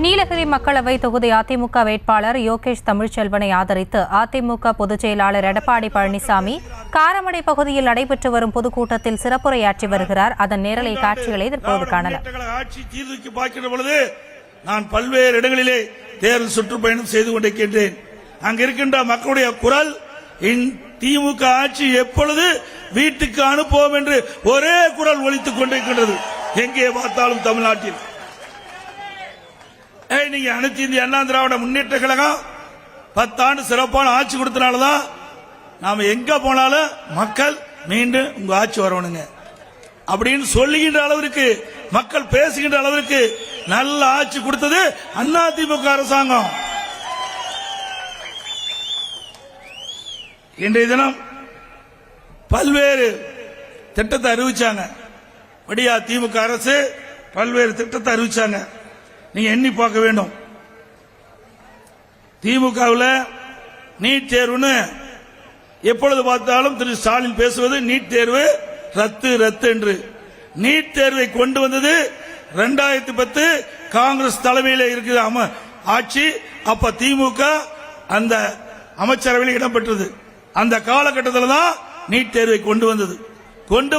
நீலகிரி மக்களவை தொகுதி அதிமுக வேட்பாளர் யோகேஷ் தமிழ்ச்செல்வனை ஆதரித்து அதிமுக பொதுச் செயலாளர் எடப்பாடி பழனிசாமி காரமடை பகுதியில் நடைபெற்று வரும் பொதுக்கூட்டத்தில் சிறப்புரையாற்றி வருகிறார். அதன் நேரலை காட்சிகளை தற்போது காணலாம். நான் பல்வேறு இடங்களிலே தேர்தல் சுற்றுப்பயணம் செய்து கொண்டிருக்கின்றேன். அங்கு இருக்கின்ற மக்களுடைய குரல் திமுக ஆட்சி எப்பொழுது வீட்டுக்கு அனுப்புவோம் என்று ஒரே குரல் ஒலித்துக் கொண்டிருக்கின்றது. எங்கே பார்த்தாலும் தமிழ்நாட்டில் நீங்க அனைத்து இந்திய அண்ணா திராவிட முன்னேற்ற கழகம் 10 ஆண்டு சிறப்பான ஆட்சி கொடுத்தனாலதான் நாம எங்க போனாலும் மக்கள் மீண்டும் உங்க ஆட்சி வரணுங்க அப்படின்னு சொல்லுகின்ற அளவிற்கு மக்கள் பேசுகின்ற அளவிற்கு நல்ல ஆட்சி கொடுத்தது அதிமுக அரசாங்கம். இன்றைய தினம் பல்வேறு திட்டத்தை அறிவிச்சாங்க. வடியா திமுக அரசு பல்வேறு திட்டத்தை அறிவிச்சாங்க. நீங்க எண்ணி பார்க்க வேண்டும். திமுகவில் நீட் தேர்வுன்னு எப்பொழுது பார்த்தாலும் திரு ஸ்டாலின் பேசுவது நீட் தேர்வு ரத்து ரத்து என்று. நீட் தேர்வை கொண்டு வந்தது 2010 காங்கிரஸ் தலைமையில் இருக்கிற ஆட்சி. அப்ப திமுக அந்த அமைச்சரவையில் இடம்பெற்றது. அந்த காலகட்டத்தில் தான் நீட் தேர்வை கொண்டு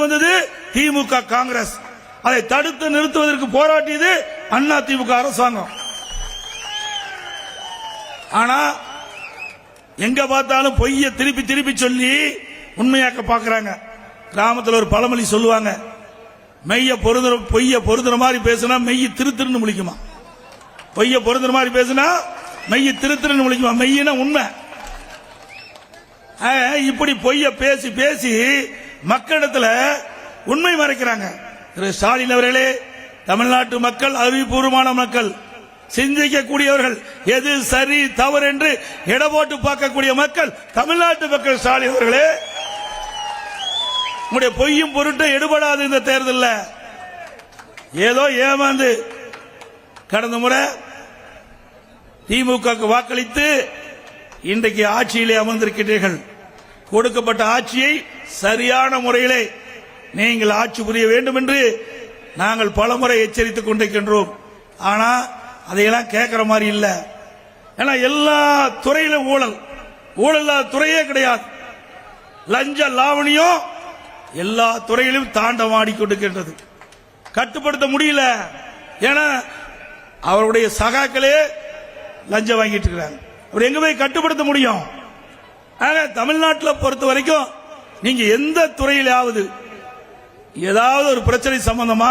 வந்தது திமுக காங்கிரஸ். அதை தடுத்து நிறுத்துவதற்கு போராட்டியது அண்ணா திமுக அரசாங்கம். ஆனா எங்க பார்த்தாலும் பொய்ய திருப்பி திருப்பி சொல்லி உண்மையாக்க பாக்குறாங்க. கிராமத்தில் ஒரு பழமொழி சொல்லுவாங்க, பொய்ய பொருந்துற மாதிரி பேசினா மெய்ய திருத்திருன்னு முழிக்குமா, பொய்ய பொருந்துற மாதிரி பேசினா மெய்ய திருத்திருன்னு முழிக்குமா. மெய்யினா உண்மை. இப்படி பொய்ய பேசி பேசி மக்களிடத்தில் உண்மை மறைக்கிறாங்க. திரு ஸ்டாலின் அவர்களே, தமிழ்நாட்டு மக்கள் அறிவுபூர்வமான மக்கள், சிந்திக்கக்கூடியவர்கள், எது சரி தவறு என்று எடை போட்டு பார்க்கக்கூடிய மக்கள் தமிழ்நாட்டு மக்கள். ஸ்டாலின் அவர்களே, உங்களுடைய பொய்யும் பொருட்டும் எடுபடாது. இந்த தேர்தலில் ஏதோ ஏமாந்து கடந்த முறை திமுக வாக்களித்து இன்றைக்கு ஆட்சியிலே அமர்ந்திருக்கிறீர்கள். கொடுக்கப்பட்ட ஆட்சியை சரியான முறையிலே நீங்கள் ஆட்சி புரிய வேண்டும் என்று நாங்கள் பலமுறை எச்சரித்துக் கொண்டிருக்கின்றோம். ஆனா அதையெல்லாம் கேட்கிற மாதிரி இல்ல. ஏன்னா எல்லா துறையிலும் ஊழல் இல்லாத துறையே கிடையாது. லஞ்ச லாவணியம் எல்லா துறையிலும் தாண்டவாடிக்கொண்டிருக்கின்றது. கட்டுப்படுத்த முடியல. ஏன்னா அவருடைய சகாக்களே லஞ்சம் வாங்கிட்டு இருக்கிறாங்க. அவர் எங்க போய் கட்டுப்படுத்த முடியும்? தமிழ்நாட்டில் பொறுத்த வரைக்கும் நீங்க எந்த துறையிலாவது ஏதாவது ஒரு பிரச்சனை சம்பந்தமா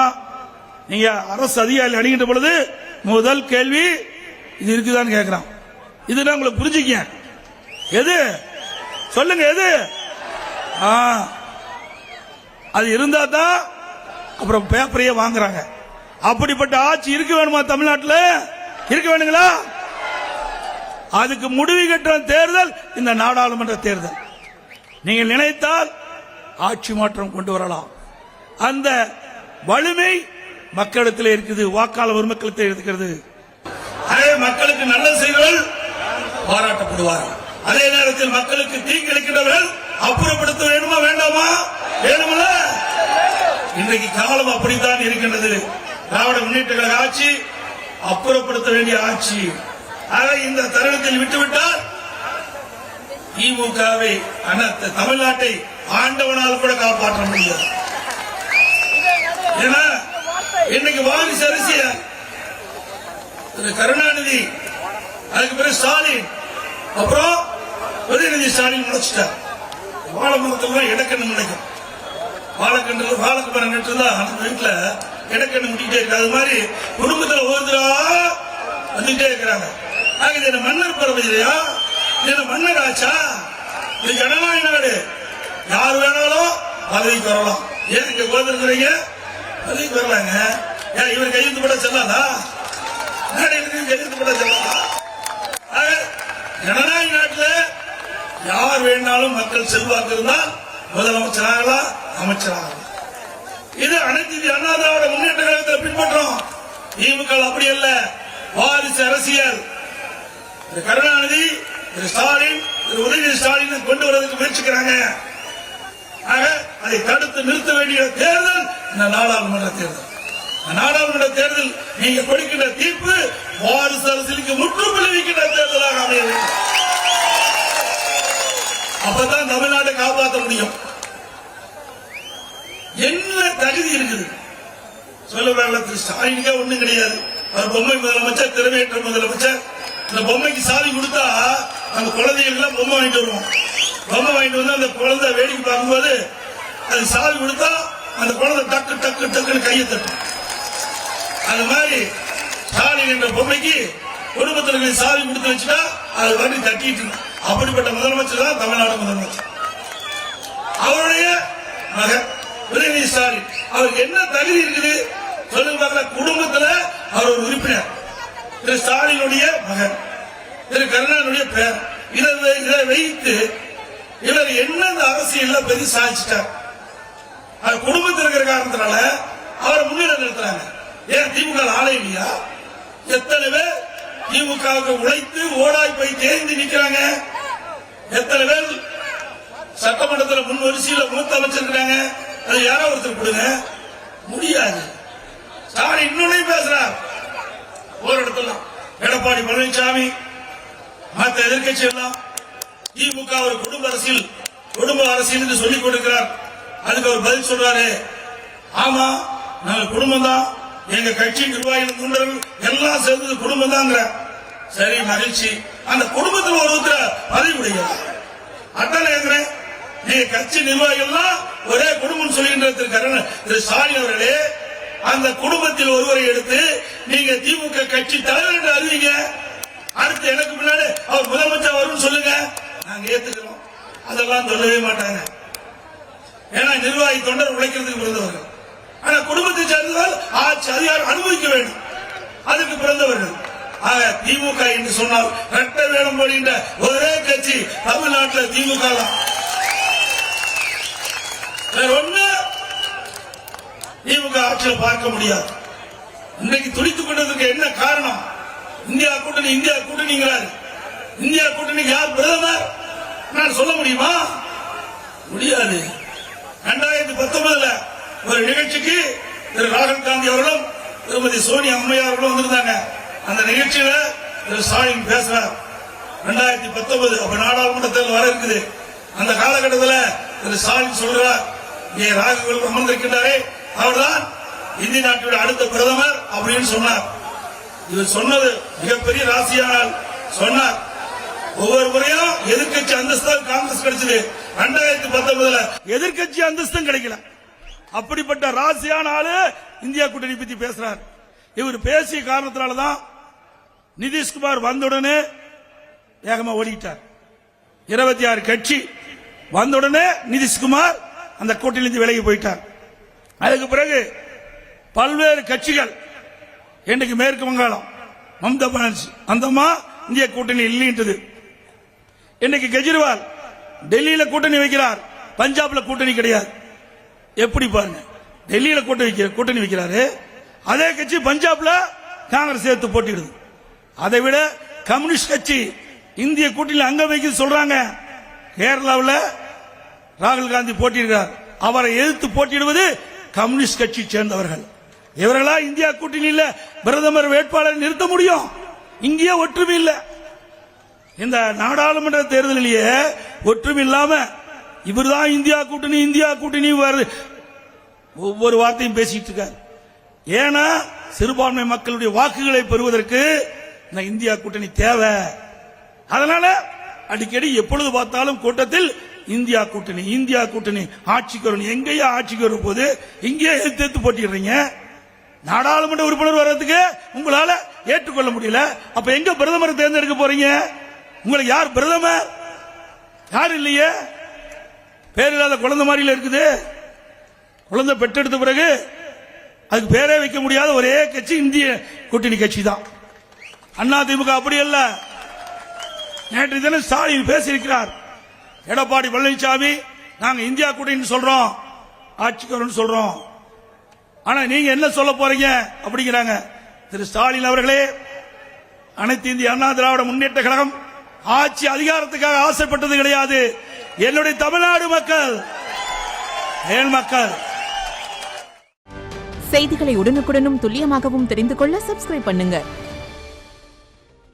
நீங்க அரசு அதிகாரி அணுகின்ற பொழுது முதல் கேள்வி இது இருக்குதான்னு கேட்கிறான். இதுதான் உங்களுக்கு புரிஞ்சுக்க. எது சொல்லுங்க, எது அது இருந்தா தான் அப்புறம் பேப்பரையே வாங்குறாங்க. அப்படிப்பட்ட ஆட்சி இருக்க வேணுமா தமிழ்நாட்டில்? இருக்க வேணுங்களா? அதுக்கு முடிவு கட்டுற தேர்தல் இந்த நாடாளுமன்ற தேர்தல். நீங்கள் நினைத்தால் ஆட்சி மாற்றம் கொண்டு வரலாம். அந்த வலிமை மக்களிடத்தில் இருக்குது, வாக்காளர் பெருமக்களிடத்தில் இருக்கிறது. அதே மக்களுக்கு நல்ல செய்வர்கள் பாராட்டப்படுவார்கள். அதே நேரத்தில் மக்களுக்கு தீங்கிழைக்கின்றவர்கள் அப்புறப்படுத்த வேண்டுமா வேண்டாமா? வேணுமல்ல. இன்றைக்கு காலம் அப்படித்தான் இருக்கின்றது. திராவிட முன்னேற்ற கழக ஆட்சி அப்புறப்படுத்த வேண்டிய ஆட்சி. இந்த தருணத்தில் விட்டுவிட்டால் திமுகவை தமிழ்நாட்டை ஆண்டவனால் கூட காப்பாற்ற முடியாது. ஏன்னா இன்னைக்கு வாரிசு அரசியல். திரு கருணாநிதி, அதுக்கு பிறகு ஸ்டாலின், அப்புறம் உதயநிதி ஸ்டாலின் முடிச்சுட்டார். வாழைமரத்தில் இடக்கண்ணு முடிக்கும். வாழைக்கன்று நெட்டு தான் அந்த வீட்டுல இடக்கண்ணு முடிக்கிட்டே இருக்கு. அது மாதிரி குடும்பத்தில் ஒவ்வொருத்தரா வந்துட்டே இருக்கிறாங்க. இது மன்னர் பரவ இல்லையா? இது மன்னர் ஆச்சா? இது ஜனநாயக நாடு. யார் வேணாலும் பதவிக்கு வரலாம். ஏன் இங்க குழந்தைங்க பதவிக்கு வரலாங்க? ஏன் இவர் கையெழுத்து போட செல்லாதா? கையெழுத்து போட செல்லாதா? ஜனநாயக நாட்டில் யார் வேணாலும் மக்கள் செல்வாக்கு இருந்தால் முதலமைச்சராகலாம், அமைச்சராகலாம். இது அனைத்து இந்திய அண்ணா திராவிட முன்னேற்ற கழகத்தில் பின்பற்றோம். திமுக அப்படி அல்ல. வாரிசு அரசியல். கருணாநிதி, திரு ஸ்டாலின், திரு உதயநிதி ஸ்டாலின் கொண்டு வருவதற்கு முயற்சிக்கிறாங்க. அதை தடுத்து நிறுத்த வேண்டிய தேர்தல் இந்த நாடாளுமன்ற தேர்தல். நாடாளுமன்ற தேர்தல் நீங்க கொடுக்கின்ற தீர்ப்பு அதற்கு முற்றும் விளைவிக்கின்ற தேர்தலாக அமைய வேண்டும். அப்பதான் தமிழ்நாட்டை காப்பாற்ற முடியும். என்ன தகுதி இருக்குது சொல்லுவாங்க. திரு ஸ்டாலினுக்கே ஒண்ணும் கிடையாது. அவர் பொம்மை முதலமைச்சர், திறமையற்ற முதலமைச்சர். இந்த பொம்மைக்கு சாவி கொடுத்தா அந்த குழந்தைகள் எல்லாம் பொம்மை வாங்கிட்டு வருவோம். பொம்மை வாங்கிட்டு வந்து அந்த குழந்தை வேடிக்கை பார்க்கும்போது அது சாவி கொடுத்தா அந்த குழந்தை டக்கு டக்கு டக்குன்னு கையை தட்டும். அது மாதிரி ஸ்டாலின் என்ற பொம்மைக்கு குடும்பத்திற்கு சாவி கொடுத்து வச்சுட்டா அது வண்டி தட்டிட்டு. அப்படிப்பட்ட முதலமைச்சர் தான் தமிழ்நாடு முதலமைச்சர். அவருடைய மகன் உதயநிதி ஸ்டாலின், அவருக்கு என்ன தகுதி இருக்குது சொல்லுங்க. குடும்பத்தில் அவர் ஒரு உறுப்பினர். திரு ஸ்டாலினுடைய மகன், திரு கருணாநிதியுடைய பேர். இதை வைத்து இவர் என்ன அரசியல் பெரிய சாதிச்சிட்டார். அது குடும்பத்தில் இருக்கிற காரணத்தினால அவரை முன்னிலை நிறுத்துறாங்க. ஏன் திமுக ஆளே இல்லையா? எத்தனை பேர் திமுகவுக்கு உழைத்து ஓடாய் போய் தேர்ந்து நிற்கிறாங்க. எத்தனை பேர் சட்டமன்றத்தில் முன் வரிசையில் மூத்த அமைச்சிருக்கிறாங்க. அது யாரோ ஒருத்தர் கொடுங்க முடியாது. ஸ்டாலின் இன்னொன்னு பேசுறார். ஒரு இடத்துல எடப்பாடி பழனிசாமி மற்ற எதிர்கட்சி எல்லாம் திமுக ஒரு குடும்ப அரசியல் என்று சொல்லிக் கொடுக்கிறார். அதுக்கு அவர் பதில் சொல்றாரு, ஆமா நாங்க குடும்பம் தான், எங்க கட்சி நிர்வாகிகள் தொண்டர்கள் எல்லாம் சேர்ந்தது குடும்பம் தான். சரி மகிழ்ச்சி. அந்த குடும்பத்தில் ஒருத்தர் பதவி உடையது அதான் நீங்க கட்சி நிர்வாகிகள் ஒரே குடும்பம் சொல்கின்ற திரு ஸ்டாலின் அவர்களே, அந்த குடும்பத்தில் ஒருவரை எடுத்து நீங்க திமுக கட்சி தலைவர் என்று அறிவிங்க. அடுத்து எனக்கு முன்னாடி அவர் முதலமைச்சர் வரும் சொல்லுங்க, நாங்க ஏத்துக்கிறோம். அதெல்லாம் சொல்லவே மாட்டாங்க. ஏன்னா நிர்வாகி தொண்டர் உழைக்கிறதுக்கு பிறந்தவர்கள். ஆனா குடும்பத்தை சேர்ந்ததால் ஆட்சி அதிகாரம் அனுபவிக்க வேண்டும், அதுக்கு பிறந்தவர்கள். ஆக திமுக என்று சொன்னால் ரெட்ட வேடம் போடுகின்ற ஒரே கட்சி தமிழ்நாட்டில் திமுக தான். வேற ஒண்ணு திமுக ஆட்சியில் பார்க்க முடியாது. இன்றைக்கு துடித்துக் கொண்டதற்கு என்ன காரணம்? இந்தியா கூட்டணிங்கிறார். இந்தியா கூட்டணிக்கு யார் பிரதமர் நான் சொல்ல முடியுமா? முடியாது. 2019 ஒரு நிகழ்ச்சிக்கு திரு ராகுல் காந்தி அவர்களும் திருமதி சோனியா அம்மையார் அவர்களும் வந்திருந்தாங்க. அந்த நிகழ்ச்சியில திரு ஸ்டாலின் பேசுறார். 2019 அப்ப நாடாளுமன்ற தேர்தல் வர இருக்குது. அந்த காலகட்டத்தில் திரு ஸ்டாலின் சொல்றார், இங்கே ராகுல் அமர்ந்திருக்கின்றாரே அவர்தான் இந்திய நாட்டுடைய அடுத்த பிரதமர் அப்படின்னு சொன்னார். இவர் சொன்னது மிகப்பெரிய ராசியானால் சொன்னார். ஒவ்வொரு முறையும் எதிர்கட்சி அந்தஸ்து காங்கிரஸ் கிடைச்சது. 2019 எதிர்கட்சி அந்தஸ்தும் கிடைக்கல. அப்படிப்பட்ட ராசியான ஆளு இந்தியா கூட்டணி பத்தி பேசுறார். இவர் பேசிய காரணத்தினாலதான் நிதிஷ்குமார் வந்தவுடனே வேகமா ஓடிட்டார். 26 கட்சி வந்தவுடனே நிதிஷ்குமார் அந்த கூட்டணியிலிருந்து விலகி போயிட்டார். அதுக்கு பிறகு பல்வேறு கட்சிகள் இன்றைக்கு மேற்கு வங்காளம் மம்தா பானர்ஜி அந்தமா இந்திய கூட்டணி இல்லைன்றது. இன்னைக்கு கெஜ்ரிவால் டெல்லியில கூட்டணி வைக்கிறார், பஞ்சாப்ல கூட்டணி கிடையாது. எப்படி பாருங்க, டெல்லியில கூட்டணி வைக்கிறாரு, அதே கட்சி பஞ்சாப்ல காங்கிரஸ் சேர்த்து போட்டிடுது. அதை விட கம்யூனிஸ்ட் கட்சி இந்திய கூட்டணியில் அங்க வைக்க சொல்றாங்க. கேரளாவில் ராகுல் காந்தி போட்டியிடுகிறார், அவரை எதிர்த்து போட்டியிடுவது கம்யூனிஸ்ட் கட்சி சேர்ந்தவர்கள். இவர்களா இந்தியா கூட்டணியில் பிரதமர் வேட்பாளரை நிறுத்த முடியும்? இங்கேயே ஒற்றுமை இல்லை. இந்த நாடாளுமன்ற தேர்தலிலேயே ஒற்றுமை இல்லாம இவர்தான் இந்தியா கூட்டணி ஒவ்வொரு வார்த்தையும் பேசிட்டு இருக்கார். ஏன்னா சிறுபான்மை மக்களுடைய வாக்குகளை பெறுவதற்கு இந்த இந்தியா கூட்டணி தேவை. அதனால அடிக்கடி எப்பொழுது பார்த்தாலும் கூட்டத்தில் இந்தியா கூட்டணி ஆட்சிக்கு வரணும். எங்கேயா ஆட்சிக்கு வரும் போது இங்கேயே எதிர்த்து போட்டிடுறீங்க. நாடாளுமன்ற உறுப்பினர் வர்றதுக்கு உங்களால ஏற்றுக்கொள்ள முடியல. அப்ப எங்க பிரதமரை தேர்ந்தெடுக்க போறீங்க? உங்களுக்கு யார் பிரதமர்? யார் இல்லையே. பேரில்லாத குழந்தை மாதிரில இருக்குது. குழந்தை பெற்றெடுத்த பிறகு அதுக்கு பேரே வைக்க முடியாத ஒரே கட்சி இந்திய கூட்டணி கட்சி தான். அண்ணா திமுக அப்படி அல்ல. நேற்று தினம் ஸ்டாலின் பேசியிருக்கிறார். எடப்பாடி பழனிசாமி நாங்க இந்தியா கூட்டணி சொல்றோம், ஆட்சிக்கு வரணும்னு சொல்றோம், ஆனா நீங்க என்ன சொல்ல போறீங்க அப்படிங்கிறாங்க. திரு ஸ்டாலின் அவர்களே, அனைத்து இந்திய அண்ணா திராவிட முன்னேற்ற கழகம் ஆட்சி அதிகாரத்துக்காக ஆசைப்பட்டது கிடையாது. என்னுடைய தமிழ்நாடு மக்கள், ஏன் மக்கள். செய்திகளை உடனுக்குடனும் துல்லியமாகவும் தெரிந்து கொள்ள சப்ஸ்கிரைப் பண்ணுங்க.